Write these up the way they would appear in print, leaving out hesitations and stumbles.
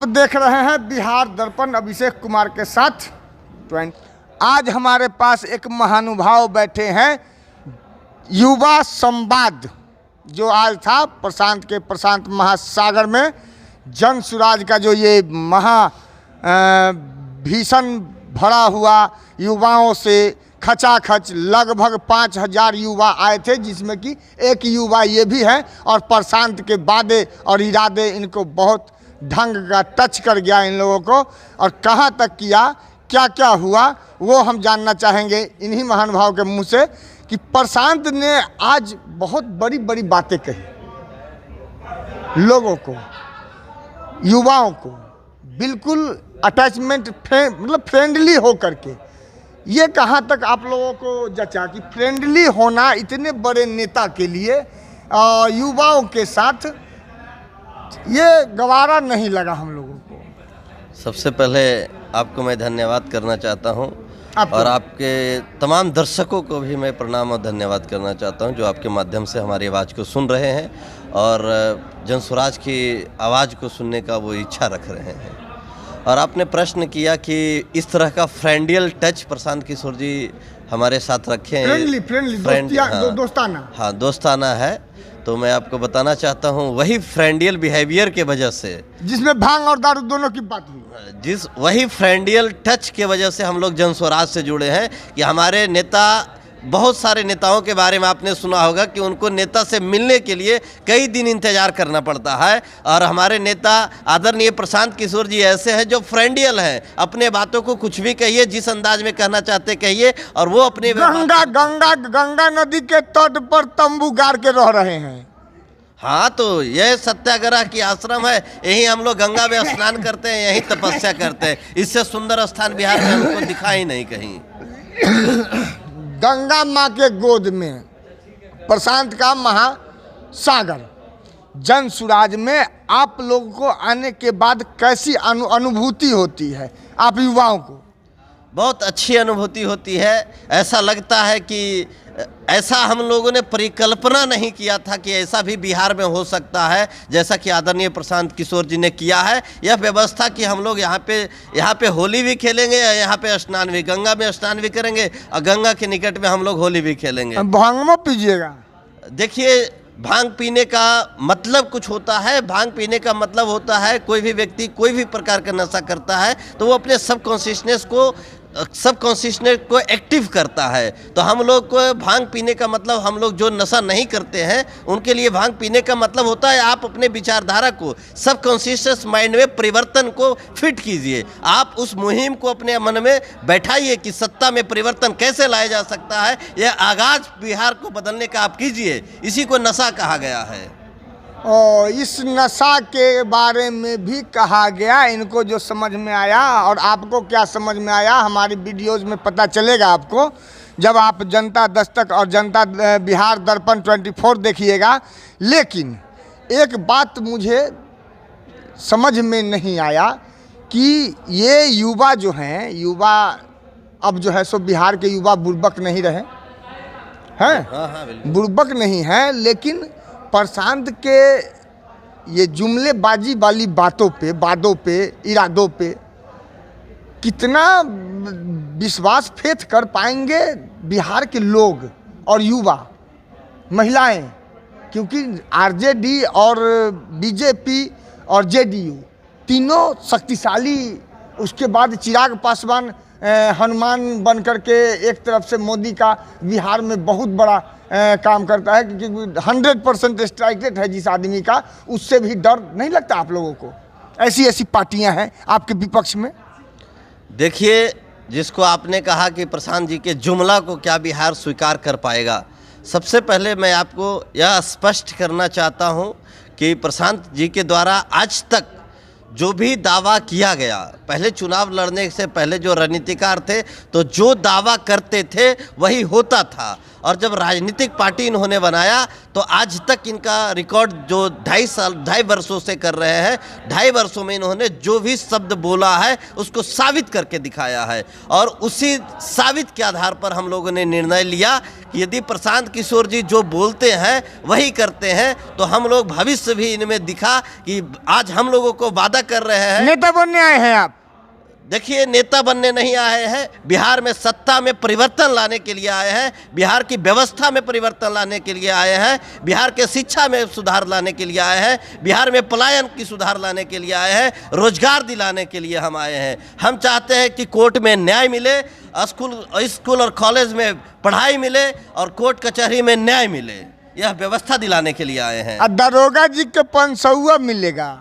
देख रहे हैं बिहार दर्पण अभिषेक कुमार के साथ। आज हमारे पास एक महानुभाव बैठे हैं। युवा संवाद जो आज था प्रशांत महासागर में, जन सुराज का जो ये भीषण भरा हुआ युवाओं से खचाखच लगभग 5000 युवा आए थे, जिसमें कि एक युवा ये भी है। और प्रशांत के वादे और इरादे इनको बहुत ढंग का टच कर गया इन लोगों को, और कहाँ तक किया, क्या क्या हुआ, वो हम जानना चाहेंगे इन्हीं महानुभाव के मुंह से कि प्रशांत ने आज बहुत बड़ी बड़ी बातें कही लोगों को, युवाओं को, बिल्कुल अटैचमेंट मतलब फ्रेंडली हो करके। ये कहाँ तक आप लोगों को जचा कि फ्रेंडली होना इतने बड़े नेता के लिए युवाओं के साथ ये गवारा नहीं लगा हम लोगों को। सबसे पहले आपको मैं धन्यवाद करना चाहता हूं, और आपके तमाम दर्शकों को भी मैं प्रणाम और धन्यवाद करना चाहता हूं जो आपके माध्यम से हमारी आवाज़ को सुन रहे हैं और जनसुराज की आवाज़ को सुनने का वो इच्छा रख रहे हैं। और आपने प्रश्न किया कि इस तरह का फ्रेंडियल टच प्रशांत किशोर जी हमारे साथ रखे हैं। दोस्ताना, हाँ दोस्ताना है। तो मैं आपको बताना चाहता हूँ वही फ्रेंडियल बिहेवियर के वजह से, जिसमें भांग और दारू दोनों की बात हुई, वही फ्रेंडियल टच के वजह से हम लोग जनस्वराज से जुड़े हैं। कि हमारे नेता, बहुत सारे नेताओं के बारे में आपने सुना होगा कि उनको नेता से मिलने के लिए कई दिन इंतजार करना पड़ता है, और हमारे नेता आदरणीय प्रशांत किशोर जी ऐसे हैं जो फ्रेंडियल हैं। अपने बातों को कुछ भी कहिए, जिस अंदाज में कहना चाहते कहिए, और वो अपने गंगा नदी के तट पर तंबू गाड़ के रह रहे हैं। हाँ, तो यह सत्याग्रह की आश्रम है, यही हम लोग गंगा में स्नान करते हैं, यही तपस्या करते हैं। इससे सुंदर स्थान बिहार में हमको दिखा ही नहीं कहीं। गंगा माँ के गोद में प्रशांत का महासागर जन सुराज में आप लोगों को आने के बाद कैसी अनुभूति होती है आप युवाओं को? बहुत अच्छी अनुभूति होती है। ऐसा लगता है कि ऐसा हम लोगों ने परिकल्पना नहीं किया था कि ऐसा भी बिहार में हो सकता है, जैसा कि आदरणीय प्रशांत किशोर जी ने किया है। यह व्यवस्था कि हम लोग यहाँ पे होली भी खेलेंगे, यहाँ पे स्नान भी, गंगा में स्नान भी करेंगे, और गंगा के निकट में हम लोग होली भी खेलेंगे। भांग में पीजिएगा? देखिए, भांग पीने का मतलब कुछ होता है। भांग पीने का मतलब होता है कोई भी व्यक्ति कोई भी प्रकार का नशा करता है तो वो अपने सबकॉन्शियसनेस को एक्टिव करता है। तो हम लोग को भांग पीने का मतलब, हम लोग जो नशा नहीं करते हैं उनके लिए भांग पीने का मतलब होता है आप अपने विचारधारा को, सबकॉन्शियस माइंड में परिवर्तन को फिट कीजिए। आप उस मुहिम को अपने मन में बैठाइए कि सत्ता में परिवर्तन कैसे लाया जा सकता है। यह आगाज बिहार को बदलने का आप कीजिए। इसी को नशा कहा गया है। और इस नशा के बारे में भी कहा गया, इनको जो समझ में आया, और आपको क्या समझ में आया हमारी वीडियोज़ में पता चलेगा आपको, जब आप जनता दस्तक और जनता बिहार दर्पण 24 देखिएगा। लेकिन एक बात मुझे समझ में नहीं आया कि ये युवा जो हैं, युवा अब जो है सो बिहार के युवा बुड़बक नहीं रहे हैं, बुड़बक नहीं हैं, लेकिन प्रशांत के ये जुमलेबाजी वाली बातों पे, वादों पे, इरादों पे कितना विश्वास फेथ कर पाएंगे बिहार के लोग और युवा, महिलाएं? क्योंकि आरजेडी और बीजेपी और जेडीयू तीनों शक्तिशाली, उसके बाद चिराग पासवान हनुमान बन करके एक तरफ से मोदी का बिहार में बहुत बड़ा काम करता है, क्योंकि 100% स्ट्राइक रेट है जिस आदमी का, उससे भी डर नहीं लगता आप लोगों को? ऐसी पार्टियां हैं आपके विपक्ष में। देखिए, जिसको आपने कहा कि प्रशांत जी के जुमला को क्या बिहार स्वीकार कर पाएगा, सबसे पहले मैं आपको यह स्पष्ट करना चाहता हूं कि प्रशांत जी के द्वारा आज तक जो भी दावा किया गया, पहले चुनाव लड़ने से पहले जो रणनीतिकार थे तो जो दावा करते थे वही होता था। और जब राजनीतिक पार्टी इन्होंने बनाया तो आज तक इनका रिकॉर्ड जो 2.5 वर्षों से कर रहे हैं, 2.5 वर्षों में इन्होंने जो भी शब्द बोला है उसको साबित करके दिखाया है। और उसी साबित के आधार पर हम लोगों ने निर्णय लिया कि यदि प्रशांत किशोर जी जो बोलते हैं वही करते हैं तो हम लोग भविष्य भी इनमें दिखा कि आज हम लोगों को वादा कर रहे हैं। नेता बनने आए हैं आप? देखिए, नेता बनने नहीं आए हैं, बिहार में सत्ता में परिवर्तन लाने के लिए आए हैं, बिहार की व्यवस्था में परिवर्तन लाने के लिए आए हैं, बिहार के शिक्षा में सुधार लाने के लिए आए हैं, बिहार में पलायन की सुधार लाने के लिए आए हैं, रोजगार दिलाने के लिए हम आए हैं। हम चाहते हैं कि कोर्ट में न्याय मिले, स्कूल और कॉलेज में पढ़ाई मिले और कोर्ट कचहरी में न्याय मिले। यह व्यवस्था दिलाने के लिए आए हैं। दरोगा जी के 500 मिलेगा।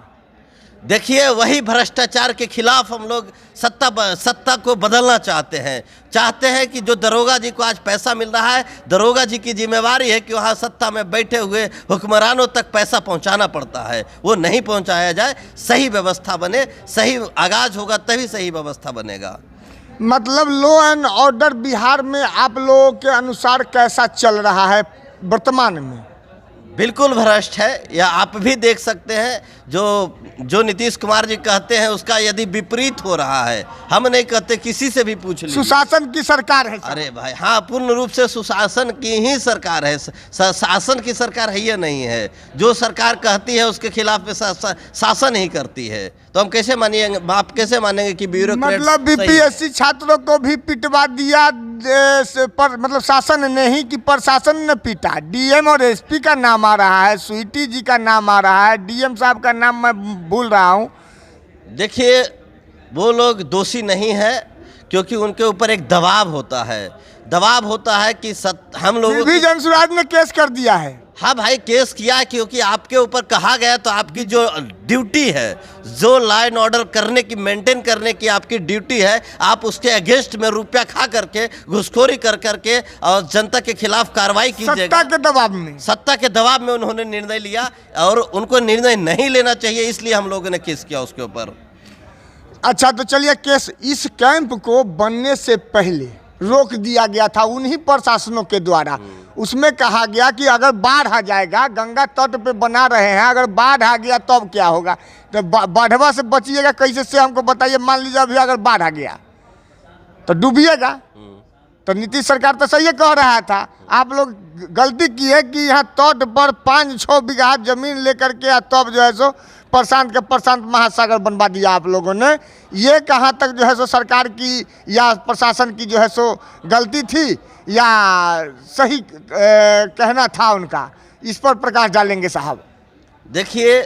देखिए, वही भ्रष्टाचार के खिलाफ हम लोग सत्ता को बदलना चाहते हैं कि जो दरोगा जी को आज पैसा मिल रहा है, दरोगा जी की जिम्मेवारी है कि वहाँ सत्ता में बैठे हुए हुक्मरानों तक पैसा पहुँचाना पड़ता है, वो नहीं पहुँचाया जाए, सही व्यवस्था बने, सही आगाज होगा तभी सही व्यवस्था बनेगा। मतलब लॉ एंड ऑर्डर बिहार में आप लोगों के अनुसार कैसा चल रहा है वर्तमान में? बिल्कुल भ्रष्ट है। या आप भी देख सकते हैं जो नीतीश कुमार जी कहते हैं उसका यदि विपरीत हो रहा है। हम नहीं कहते, किसी से भी पूछ लीजिए। सुशासन की सरकार है। अरे भाई हाँ, पूर्ण रूप से सुशासन की ही सरकार है, शासन की सरकार है, ये नहीं है। जो सरकार कहती है उसके खिलाफ में शासन ही करती है। तो हम कैसे मानिएंगे, आप कैसे मानेंगे कि ब्यूरोक्रेट? मतलब बीपीएससी छात्रों को भी पिटवा दिया मतलब शासन ने ही कि प्रशासन ने पीटा। डीएम और एसपी का नाम आ रहा है, स्वीटी जी का नाम आ रहा है, डीएम साहब का नाम मैं भूल रहा हूँ। देखिए, वो लोग दोषी नहीं है क्योंकि उनके ऊपर एक दबाव होता है कि हम लोग भी जनसुराज ने केस कर दिया है। हाँ भाई, केस किया क्योंकि आपके ऊपर कहा गया, तो आपकी जो ड्यूटी है, जो लॉ एंड ऑर्डर करने की, मेंटेन करने की आपकी ड्यूटी है, आप उसके अगेंस्ट में रुपया खा करके, घुसखोरी कर करके और जनता के खिलाफ कार्रवाई कीजिएगा। सत्ता के दबाव में उन्होंने निर्णय लिया और उनको निर्णय नहीं लेना चाहिए, इसलिए हम लोगों ने केस किया उसके ऊपर। अच्छा, तो चलिए, केस इस कैंप को बनने से पहले रोक दिया गया था उन्हीं प्रशासनों के द्वारा। उसमें कहा गया कि अगर बाढ़ आ जाएगा, गंगा तट पे बना रहे हैं, अगर बाढ़ आ गया तब क्या होगा, तो बाढ़वा से बचिएगा कैसे से हमको बताइए। मान लीजिए अभी अगर बाढ़ आ गया तो डूबिएगा। तो नीतीश सरकार तो सही कह रहा था। आप लोग गलती की है कि यहाँ तट पर 5-6 बीघा जमीन लेकर के तब जो है सो प्रशांत महासागर बनवा दिया आप लोगों ने। ये कहाँ तक जो है सो सरकार की या प्रशासन की जो है सो गलती थी या सही कहना था उनका, इस पर प्रकाश डालेंगे साहब। देखिए,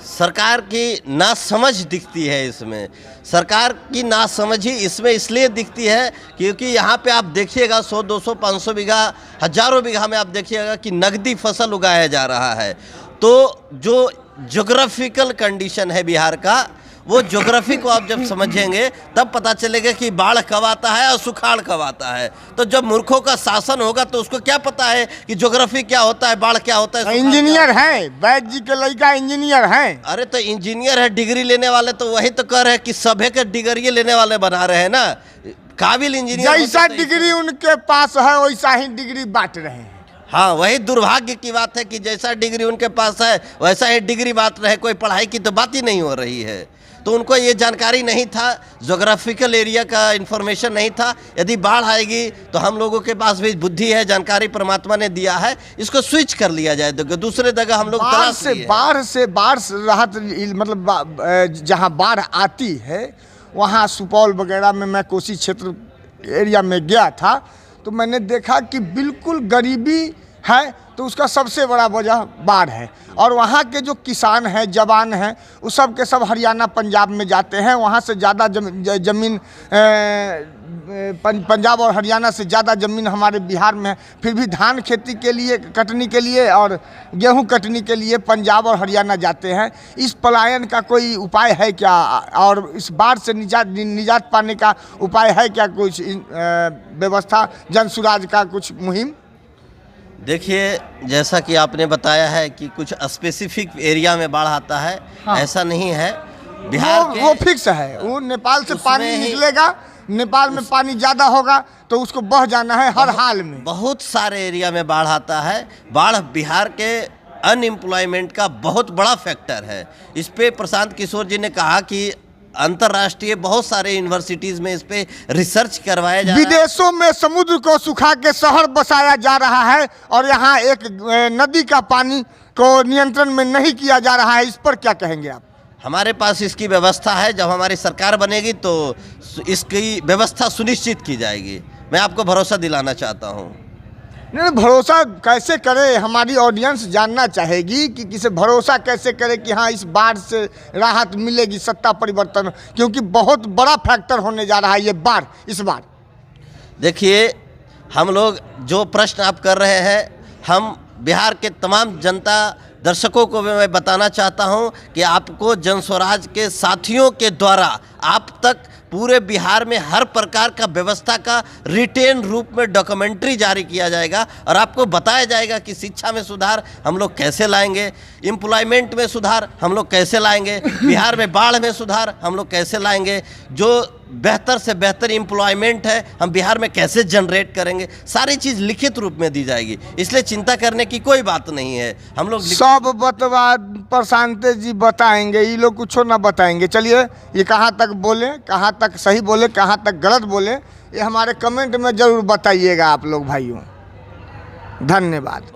सरकार की नासमझ दिखती है इसमें। सरकार की नासमझ ही इसमें इसलिए दिखती है क्योंकि यहाँ पे आप देखिएगा 100, 200, 500 बीघा, हजारों बीघा में आप देखिएगा कि नकदी फसल उगाया जा रहा है। तो जो ज्योग्राफिकल कंडीशन है बिहार का, वो ज्योग्राफी को आप जब समझेंगे तब पता चलेगा कि बाढ़ कब आता है और सुखाड़ कब आता है। तो जब मूर्खों का शासन होगा तो उसको क्या पता है कि ज्योग्राफी क्या होता है, बाढ़ क्या होता है। इंजीनियर है, वैद्य जी के लड़का इंजीनियर है। अरे तो इंजीनियर है, डिग्री लेने वाले, तो वही तो कह रहे हैं कि सभी के डिग्री लेने वाले बना रहे हैं ना, काबिल इंजीनियर। जैसा डिग्री उनके पास है वैसा ही डिग्री बांट रहे हैं। हाँ, वही दुर्भाग्य की बात है कि जैसा डिग्री उनके पास है वैसा ही डिग्री बांट रहे, कोई पढ़ाई की तो बात ही नहीं हो रही है। तो उनको ये जानकारी नहीं था, ज्योग्राफिकल एरिया का इन्फॉर्मेशन नहीं था। यदि बाढ़ आएगी तो हम लोगों के पास भी बुद्धि है, जानकारी परमात्मा ने दिया है, इसको स्विच कर लिया जाए, दूसरे जगह हम लोग बाढ़ से राहत, मतलब जहाँ बाढ़ आती है वहाँ सुपौल वगैरह में मैं कोसी क्षेत्र एरिया में गया था तो मैंने देखा कि बिल्कुल गरीबी है, तो उसका सबसे बड़ा वजह बाढ़ है। और वहाँ के जो किसान हैं, जवान हैं, वो सब के सब हरियाणा पंजाब में जाते हैं। वहाँ से ज़्यादा जमीन पंजाब और हरियाणा से ज़्यादा ज़मीन हमारे बिहार में है। फिर भी धान खेती के लिए, कटनी के लिए और गेहूं कटनी के लिए पंजाब और हरियाणा जाते हैं। इस पलायन का कोई उपाय है क्या, और इस बाढ़ से निजात पाने का उपाय है क्या, कुछ व्यवस्था, जनसुराज का कुछ मुहिम? देखिए, जैसा कि आपने बताया है कि कुछ स्पेसिफिक एरिया में बाढ़ आता है, हाँ। ऐसा नहीं है। बिहार वो फिक्स है, वो नेपाल से पानी निकलेगा नेपाल में पानी ज़्यादा होगा तो उसको बह जाना है हर हाल में। बहुत सारे एरिया में बाढ़ आता है। बाढ़ बिहार के अनएम्प्लॉयमेंट का बहुत बड़ा फैक्टर है। इस पे प्रशांत किशोर जी ने कहा कि अंतर्राष्ट्रीय बहुत सारे यूनिवर्सिटीज़ में इस पे रिसर्च करवाया जा रहा है। विदेशों में समुद्र को सुखा के शहर बसाया जा रहा है और यहाँ एक नदी का पानी को नियंत्रण में नहीं किया जा रहा है। इस पर क्या कहेंगे आप? हमारे पास इसकी व्यवस्था है। जब हमारी सरकार बनेगी तो इसकी व्यवस्था सुनिश्चित की जाएगी। मैं आपको भरोसा दिलाना चाहता हूँ। नहीं, भरोसा कैसे करे, हमारी ऑडियंस जानना चाहेगी कि किसे भरोसा कैसे करे कि हाँ इस बाढ़ से राहत मिलेगी, सत्ता परिवर्तन, क्योंकि बहुत बड़ा फैक्टर होने जा रहा है ये बाढ़ इस बार। देखिए, हम लोग जो प्रश्न आप कर रहे हैं, हम बिहार के तमाम जनता दर्शकों को भी मैं बताना चाहता हूं कि आपको जनस्वराज के साथियों के द्वारा आप तक पूरे बिहार में हर प्रकार का व्यवस्था का रिटेन रूप में डॉक्यूमेंट्री जारी किया जाएगा और आपको बताया जाएगा कि शिक्षा में सुधार हम लोग कैसे लाएंगे, एम्प्लॉयमेंट में सुधार हम लोग कैसे लाएंगे, बिहार में बाढ़ में सुधार हम लोग कैसे लाएंगे, जो बेहतर से बेहतर एम्प्लॉयमेंट है हम बिहार में कैसे जनरेट करेंगे, सारी चीज़ लिखित रूप में दी जाएगी। इसलिए चिंता करने की कोई बात नहीं है। हम लोग सब बतवा प्रशांत जी बताएंगे, ये लोग कुछ ना बताएंगे। चलिए, ये कहाँ तक बोले, कहाँ तक सही बोले, कहाँ तक गलत बोले, ये हमारे कमेंट में ज़रूर बताइएगा आप लोग भाइयों। धन्यवाद।